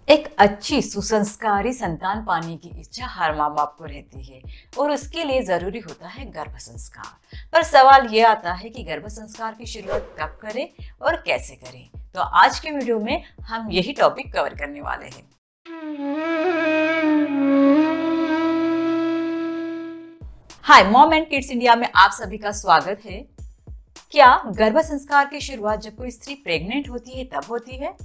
एक अच्छी सुसंस्कारी संतान पाने की इच्छा हर माँ बाप को रहती है और उसके लिए जरूरी होता है गर्भ संस्कार। पर सवाल ये आता है कि गर्भ संस्कार की शुरुआत कब करें और कैसे करें। तो आज के वीडियो में हम यही टॉपिक कवर करने वाले हैं। Hi mom and kids India में आप सभी का स्वागत है। क्या गर्भ संस्कार की शुरुआत जब कोई स्त्री प्रेग्नेंट होती है तब होती है?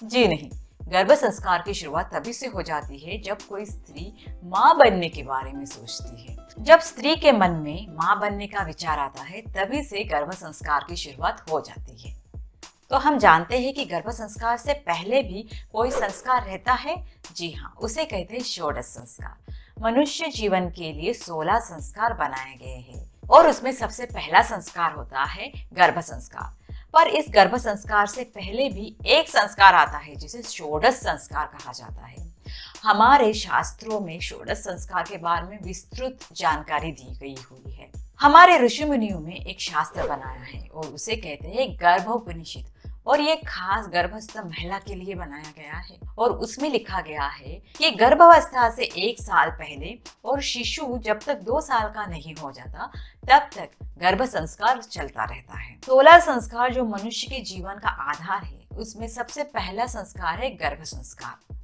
जी नहीं, गर्भ संस्कार की शुरुआत तभी से हो जाती है जब कोई स्त्री मां बनने के बारे में सोचती है। जब स्त्री के मन में मां बनने का विचार आता है तभी से गर्भ संस्कार की शुरुआत हो जाती है। तो हम जानते हैं कि गर्भ संस्कार से पहले भी कोई संस्कार रहता है। जी हाँ, उसे कहते हैं षोडश संस्कार। मनुष्य जीवन के लिए 16 संस्कार बनाए गए हैं और उसमें सबसे पहला संस्कार होता है गर्भ संस्कार। पर इस गर्भ संस्कार से पहले भी एक संस्कार आता है जिसे षोडश संस्कार कहा जाता है। हमारे शास्त्रों में षोडश संस्कार के बारे में विस्तृत जानकारी दी गई हुई है। हमारे ऋषि मुनियों में एक शास्त्र बनाया है और उसे कहते हैं गर्भोपनिषद, और ये खास गर्भस्थ महिला के लिए बनाया गया है। और उसमें लिखा गया है कि गर्भावस्था से 1 साल पहले और शिशु जब तक 2 साल का नहीं हो जाता तब तक गर्भ संस्कार चलता रहता है। 16 संस्कार जो मनुष्य के जीवन का आधार है, उसमें सबसे पहला संस्कार है गर्भ संस्कार।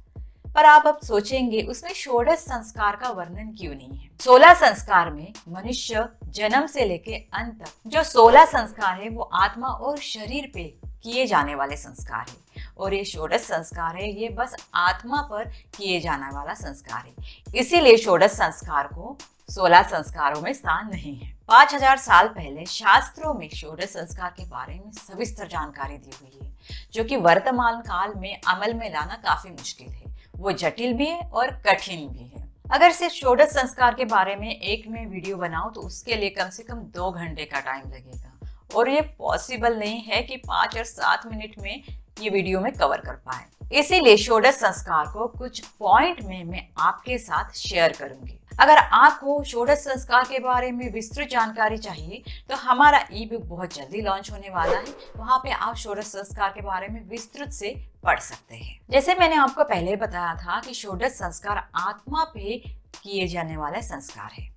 पर आप अब सोचेंगे उसमें षोडश संस्कार का वर्णन क्यों नहीं है? 16 संस्कार में मनुष्य जन्म से लेके अंत तक जो 16 संस्कार है वो आत्मा और शरीर पे किए जाने वाले संस्कार है, और ये षोडश संस्कार है ये बस आत्मा पर किए जाने वाला संस्कार है। इसीलिए षोडश संस्कार को 16 संस्कारों में स्थान नहीं है। 5000 साल पहले शास्त्रों में षोडश संस्कार के बारे में सविस्तर जानकारी दी हुई है, जो कि वर्तमान काल में अमल में लाना काफी मुश्किल है। वो जटिल भी है और कठिन भी है। अगर सिर्फ षोडश संस्कार के बारे में एक में वीडियो बनाऊं तो उसके लिए कम से कम 2 घंटे का टाइम लगेगा, और ये पॉसिबल नहीं है कि 5 और 7 मिनट में ये वीडियो में कवर कर पाए। इसीलिए षोडश संस्कार को कुछ पॉइंट में मैं आपके साथ शेयर करूंगी। अगर आपको षोडश संस्कार के बारे में विस्तृत जानकारी चाहिए तो हमारा ई बुक बहुत जल्दी लॉन्च होने वाला है। वहां पे आप षोडश संस्कार के बारे में विस्तृत से पढ़ सकते हैं। जैसे मैंने आपको पहले बताया था कि षोडश संस्कार आत्मा पे किए जाने वाला संस्कार है।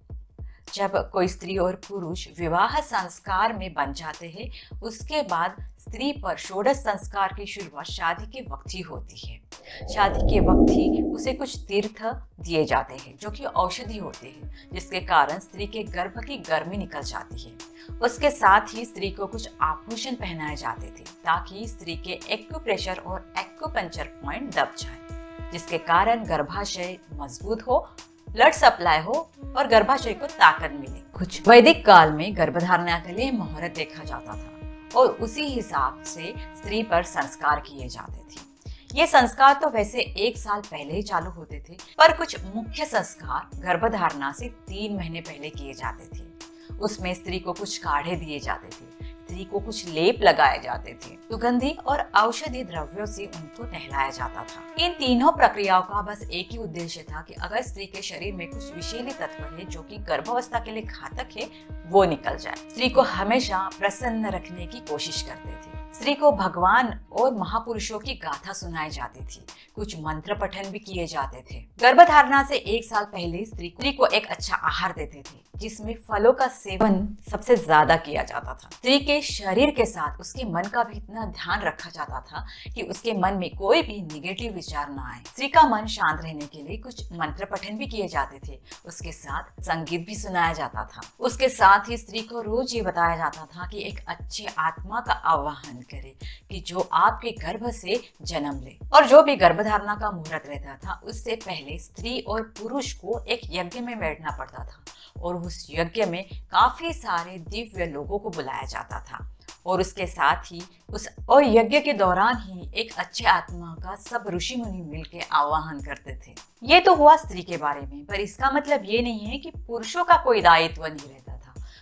जब कोई स्त्री और पुरुष विवाह संस्कार में बन जाते हैं, उसके बाद स्त्री पर षोडश संस्कार की शुरुआत शादी के वक्त ही होती है। शादी के वक्त ही उसे कुछ तीर्थ दिए जाते हैं जो कि औषधि होते हैं, जिसके कारण स्त्री के गर्भ की गर्मी निकल जाती है। उसके साथ ही स्त्री को कुछ आभूषण पहनाए जाते थे ताकि स्त्री के एक्यूप्रेशर और एक्यूपंक्चर पॉइंट दब जाए, जिसके कारण गर्भाशय मजबूत हो, ब्लड सप्लाई हो और गर्भाशय को ताकत मिले। कुछ वैदिक काल में गर्भधारणा के लिए मुहूर्त देखा जाता था और उसी हिसाब से स्त्री पर संस्कार किए जाते थे। ये संस्कार तो वैसे 1 साल पहले ही चालू होते थे, पर कुछ मुख्य संस्कार गर्भधारणा से 3 महीने पहले किए जाते थे। उसमें स्त्री को कुछ काढ़े दिए जाते थे, स्त्री को कुछ लेप लगाए जाते थे, सुगंधी और औषधि द्रव्यों से उनको नहलाया जाता था। इन तीनों प्रक्रियाओं का बस एक ही उद्देश्य था कि अगर स्त्री के शरीर में कुछ विषैले तत्व है जो कि गर्भावस्था के लिए घातक है, वो निकल जाए। स्त्री को हमेशा प्रसन्न रखने की कोशिश करते थे। स्त्री को भगवान और महापुरुषों की गाथा सुनाई जाती थी। कुछ मंत्र पठन भी किए जाते थे। गर्भधारणा से 1 साल पहले स्त्री को एक अच्छा आहार देते थे, जिसमें फलों का सेवन सबसे ज्यादा किया जाता था। स्त्री के शरीर के साथ उसके मन का भी इतना ध्यान रखा जाता था कि उसके मन में कोई भी निगेटिव विचार ना आए। स्त्री का मन शांत रहने के लिए कुछ मंत्र पठन भी किए जाते थे। उसके साथ संगीत भी सुनाया जाता था। उसके साथ ही स्त्री को रोज ये बताया जाता था कि एक अच्छे आत्मा का आवाहन करे कि जो आपके गर्भ से जन्म ले। और जो भी गर्भधारणा का मुहूर्त रहता था, उससे पहले स्त्री और पुरुष को एक यज्ञ में बैठना पड़ता था, और उस यज्ञ में काफी सारे दिव्य लोगों को बुलाया जाता था। और उसके साथ ही उस और यज्ञ के दौरान ही एक अच्छे आत्मा का सब ऋषि मुनि मिलकर आवाहन करते थे। ये तो हुआ स्त्री के बारे में, पर इसका मतलब ये नहीं है कि पुरुषों का कोई दायित्व नहीं रहता था।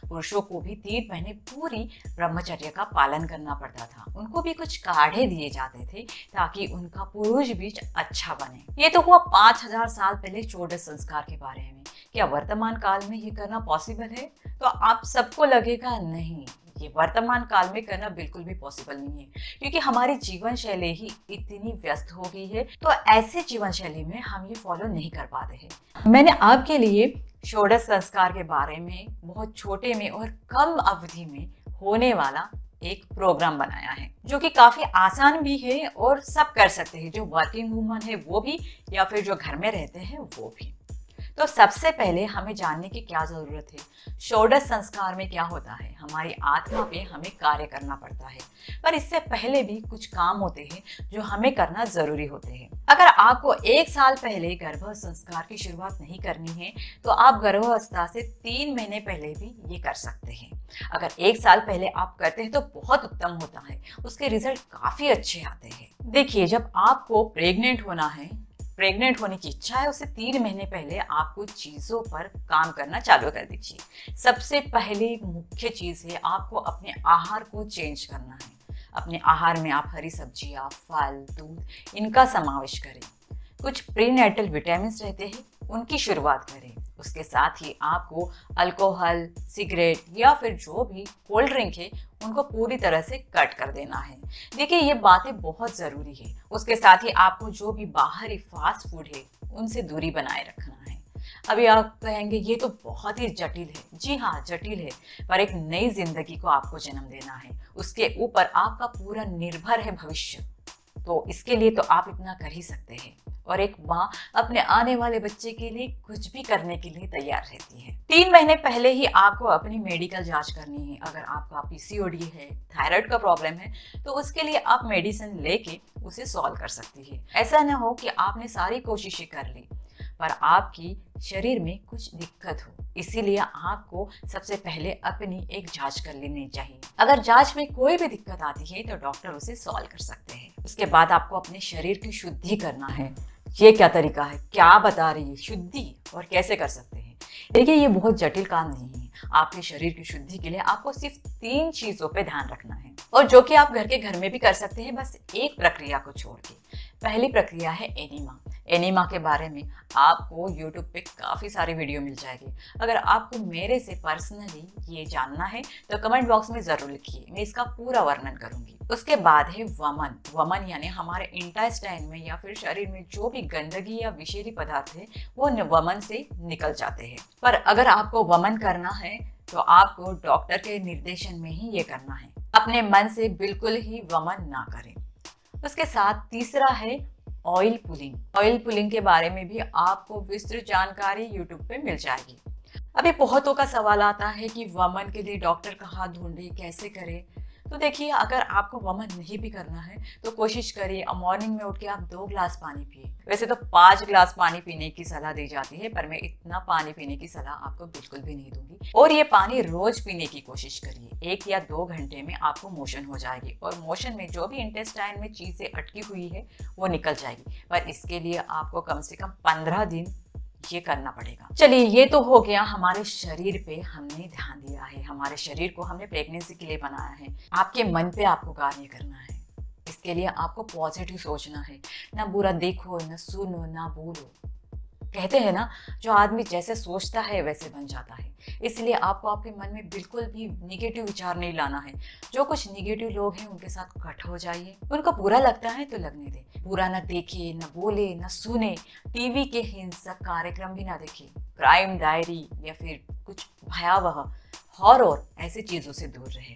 पुरुषों को भी 3 महीने पूरी ब्रह्मचर्य का पालन करना पड़ता था। उनको भी कुछ काढ़े दिए जाते थे ताकि उनका पुरुष बीज अच्छा बने। ये तो हुआ 5000 साल पहले षोडश संस्कार के बारे में। क्या वर्तमान काल में ये करना पॉसिबल है? तो आप सबको लगेगा नहीं, ये वर्तमान काल में करना बिल्कुल भी पॉसिबल नहीं है, क्योंकि हमारी जीवन शैली ही इतनी व्यस्त हो गई है। तो ऐसे जीवन शैली में हम ये फॉलो नहीं कर पाते हैं। मैंने आपके लिए षोडश संस्कार के बारे में बहुत छोटे में और कम अवधि में होने वाला एक प्रोग्राम बनाया है, जो कि काफी आसान भी है और सब कर सकते हैं, जो वर्किंग वुमन है वो भी, या फिर जो घर में रहते हैं वो भी। तो सबसे पहले हमें जानने की क्या जरूरत है, षोडश संस्कार में क्या होता है। हमारी आत्मा पे हमें कार्य करना पड़ता है, पर इससे पहले भी कुछ काम होते हैं जो हमें करना जरूरी होते हैं। अगर आपको 1 साल पहले गर्भ संस्कार की शुरुआत नहीं करनी है तो आप गर्भावस्था से 3 महीने पहले भी ये कर सकते हैं। अगर 1 साल पहले आप करते हैं तो बहुत उत्तम होता है, उसके रिजल्ट काफी अच्छे आते हैं। देखिए, जब आपको प्रेग्नेंट होने की इच्छा है, उससे 3 महीने पहले आप कुछ चीज़ों पर काम करना चालू कर दीजिए। सबसे पहले मुख्य चीज़ है आपको अपने आहार को चेंज करना है। अपने आहार में आप हरी सब्जियाँ, फल, दूध इनका समावेश करें। कुछ प्रीनेटल विटामिन रहते हैं, उनकी शुरुआत करें। उसके साथ ही आपको अल्कोहल, सिगरेट या फिर जो भी कोल्ड ड्रिंक है उनको पूरी तरह से कट कर देना है। देखिए, ये बातें बहुत ज़रूरी है। उसके साथ ही आपको जो भी बाहरी फास्ट फूड है उनसे दूरी बनाए रखना है। अभी आप कहेंगे ये तो बहुत ही जटिल है। जी हाँ, जटिल है, पर एक नई जिंदगी को आपको जन्म देना है। उसके ऊपर आपका पूरा निर्भर है भविष्य। तो इसके लिए तो आप इतना कर ही सकते हैं। और एक माँ अपने आने वाले बच्चे के लिए कुछ भी करने के लिए तैयार रहती है। 3 महीने पहले ही आपको अपनी मेडिकल जांच करनी है। अगर आपका पीसीओडी है, थायराइड का प्रॉब्लम है, तो उसके लिए आप मेडिसिन लेके उसे सॉल्व कर सकती है। ऐसा ना हो कि आपने सारी कोशिशें कर ली पर आपकी शरीर में कुछ दिक्कत हो, इसीलिए आपको सबसे पहले अपनी एक जांच कर लेनी चाहिए। अगर जांच में कोई भी दिक्कत आती है तो डॉक्टर उसे सॉल्व कर सकते हैं। उसके बाद आपको अपने शरीर की शुद्धि करना है। ये क्या तरीका है, क्या बता रही है शुद्धि, और कैसे कर सकते हैं? देखिए, ये बहुत जटिल काम नहीं है। आपके शरीर की शुद्धि के लिए आपको सिर्फ 3 चीजों पे ध्यान रखना है, और जो कि आप घर में भी कर सकते हैं, बस एक प्रक्रिया को छोड़ के। पहली प्रक्रिया है एनीमा। एनीमा के बारे में आपको YouTube पे काफ़ी सारी वीडियो मिल जाएगी। अगर आपको मेरे से पर्सनली ये जानना है तो कमेंट बॉक्स में ज़रूर लिखिए, मैं इसका पूरा वर्णन करूंगी। उसके बाद है वमन। वमन यानी हमारे इंटेस्टाइन में या फिर शरीर में जो भी गंदगी या विषैली पदार्थ है वो वमन से निकल जाते हैं। पर अगर आपको वमन करना है तो आपको डॉक्टर के निर्देशन में ही ये करना है। अपने मन से बिल्कुल ही वमन ना करें। उसके साथ तीसरा है ऑयल पुलिंग। ऑयल पुलिंग के बारे में भी आपको विस्तृत जानकारी YouTube पे मिल जाएगी। अभी बहुतों का सवाल आता है कि वमन के लिए डॉक्टर कहाँ ढूंढे, कैसे करें। तो देखिए, अगर आपको वमन नहीं भी करना है तो कोशिश करिए मॉर्निंग में उठ के आप 2 ग्लास पानी पिए। वैसे तो 5 ग्लास पानी पीने की सलाह दी जाती है, पर मैं इतना पानी पीने की सलाह आपको बिल्कुल भी नहीं दूंगी। और ये पानी रोज पीने की कोशिश करिए। 1 या 2 घंटे में आपको मोशन हो जाएगी, और मोशन में जो भी इंटेस्टाइन में चीजें अटकी हुई है वो निकल जाएगी। पर इसके लिए आपको कम से कम 15 दिन ये करना पड़ेगा। चलिए, ये तो हो गया हमारे शरीर पे हमने ध्यान दिया है। हमारे शरीर को हमने प्रेगनेंसी के लिए बनाया है। आपके मन पे आपको कार्य करना है। इसके लिए आपको पॉजिटिव सोचना है। ना बुरा देखो, ना सुनो, ना बोलो। कहते हैं ना, जो आदमी जैसे सोचता है वैसे बन जाता है। इसलिए आपको आपके मन में बिल्कुल भी निगेटिव विचार नहीं लाना है। जो कुछ निगेटिव लोग हैं उनके साथ कट हो जाइए। उनको बुरा लगता है तो लगने दें। बुरा ना देखे, ना बोले, ना सुने। टीवी के हिंसक कार्यक्रम भी ना देखे। क्राइम डायरी या फिर कुछ भयावह हॉरर ऐसी चीज़ों से दूर रहे।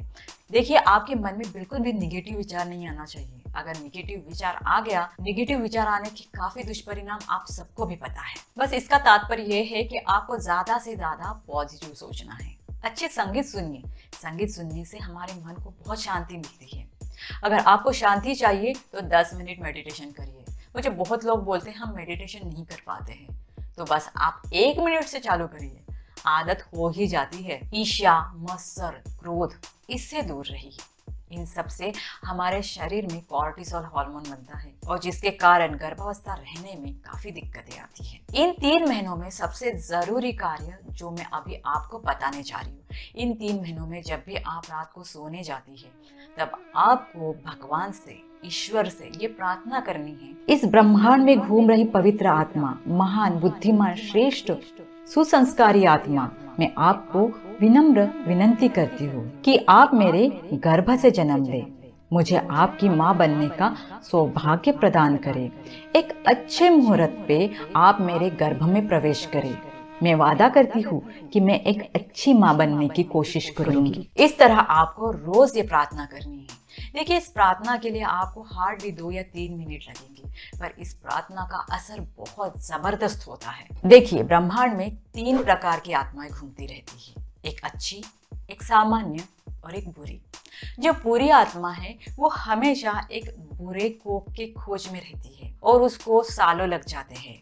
देखिए, आपके मन में बिल्कुल भी निगेटिव विचार नहीं आना चाहिए। अगर निगेटिव विचार आ गया, निगेटिव विचार आने के काफी दुष्परिणाम आप सबको भी पता है। बस इसका तात्पर्य यह है कि आपको ज्यादा से ज्यादा पॉजिटिव सोचना है। अच्छे संगीत सुनिए। संगीत सुनने से हमारे मन को बहुत शांति मिलती है। अगर आपको शांति चाहिए तो 10 मिनट मेडिटेशन करिए। मुझे बहुत लोग बोलते हैं हम मेडिटेशन नहीं कर पाते हैं, तो बस आप 1 मिनट से चालू करिए, आदत हो ही जाती है। ईर्ष्या, मत्सर, क्रोध, इससे दूर रहिए। इन सब से हमारे शरीर में कॉर्टिसोल हार्मोन बनता है, और जिसके कारण गर्भावस्था रहने में काफी दिक्कतें आती हैं। इन 3 महीनों में सबसे जरूरी कार्य जो मैं अभी आपको बताने जा रही हूँ, इन 3 महीनों में जब भी आप रात को सोने जाती है तब आपको भगवान से, ईश्वर से ये प्रार्थना करनी है, इस ब्रह्मांड में घूम रही पवित्र आत्मा, महान, बुद्धिमान, श्रेष्ठ, सुसंस्कारी आत्मा मैं आपको विनम्र विनंती करती हूँ कि आप मेरे गर्भ से जन्म लें, मुझे आपकी माँ बनने का सौभाग्य प्रदान करें। एक अच्छे मुहूर्त पे आप मेरे गर्भ में प्रवेश करें। मैं वादा करती हूँ कि मैं एक अच्छी माँ बनने की कोशिश करूंगी। इस तरह आपको रोज ये प्रार्थना करनी है। देखिए, इस प्रार्थना के लिए आपको हार्डली 2 या 3 मिनट लगेंगे, पर इस प्रार्थना का असर बहुत जबरदस्त होता है। देखिए, ब्रह्मांड में 3 प्रकार की आत्माएं घूमती रहती है, एक अच्छी, एक सामान्य और एक बुरी। जो बुरी आत्मा है वो हमेशा एक बुरे कोख के खोज में रहती है और उसको सालों लग जाते हैं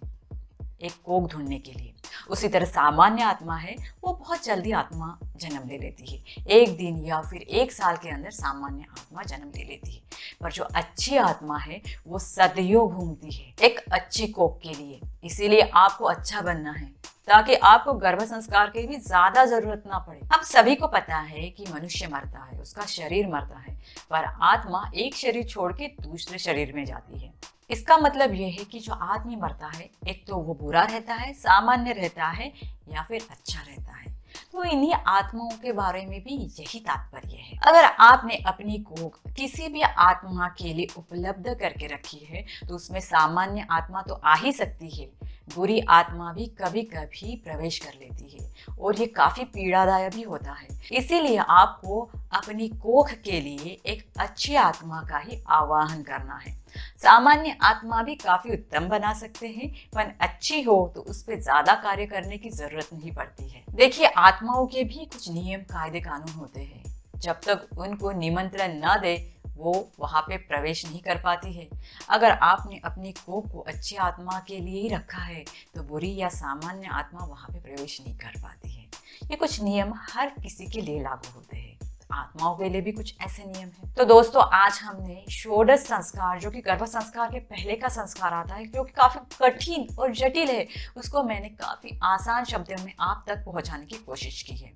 एक कोख ढूंढने के लिए। उसी तरह सामान्य आत्मा है वो बहुत जल्दी आत्मा जन्म ले लेती है, एक दिन या फिर 1 साल के अंदर सामान्य आत्मा जन्म ले लेती है। पर जो अच्छी आत्मा है वो सदियों घूमती है एक अच्छी कोख के लिए। इसीलिए आपको अच्छा बनना है ताकि आपको गर्भ संस्कार की भी ज्यादा जरूरत ना पड़े। अब सभी को पता है कि मनुष्य मरता है, उसका शरीर मरता है, पर आत्मा एक शरीर छोड़ के दूसरे शरीर में जाती है। इसका मतलब यह है कि जो आदमी मरता है, एक तो वो बुरा रहता है, सामान्य रहता है या फिर अच्छा रहता है। तो इन्हीं आत्माओं के बारे में भी यही तात्पर्य है। अगर आपने अपनी कोख किसी भी आत्मा के लिए उपलब्ध करके रखी है तो उसमें सामान्य आत्मा तो आ ही सकती है, बुरी आत्मा भी कभी कभी प्रवेश कर लेती है और ये काफी पीड़ादायक भी होता है। इसीलिए आपको अपनी कोख के लिए एक अच्छी आत्मा का ही आवाहन करना है। सामान्य आत्मा भी काफी उत्तम बना सकते हैं, पर अच्छी हो तो उस पर ज्यादा कार्य करने की जरूरत नहीं पड़ती है। देखिए, आत्माओं के भी कुछ नियम कायदे कानून होते हैं। जब तक उनको निमंत्रण न दे वो वहां पे प्रवेश नहीं कर पाती है। अगर आपने अपनी कोख को अच्छी आत्मा के लिए ही रखा है तो बुरी या सामान्य आत्मा वहां पे प्रवेश नहीं कर पाती है। ये कुछ नियम हर किसी के लिए लागू होते हैं, आत्माओं के लिए भी कुछ ऐसे नियम हैं। तो दोस्तों, आज हमने षोडश संस्कार, जो कि गर्भ संस्कार के पहले का संस्कार आता है, जो कि काफी कठिन और जटिल है, उसको मैंने काफी आसान शब्दों में आप तक पहुंचाने की कोशिश की है।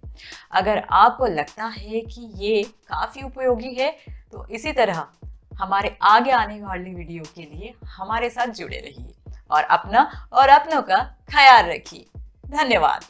अगर आपको लगता है कि ये काफी उपयोगी है तो इसी तरह हमारे आगे आने वाली वीडियो के लिए हमारे साथ जुड़े रहिए और अपना और अपनों का ख्याल रखिए। धन्यवाद।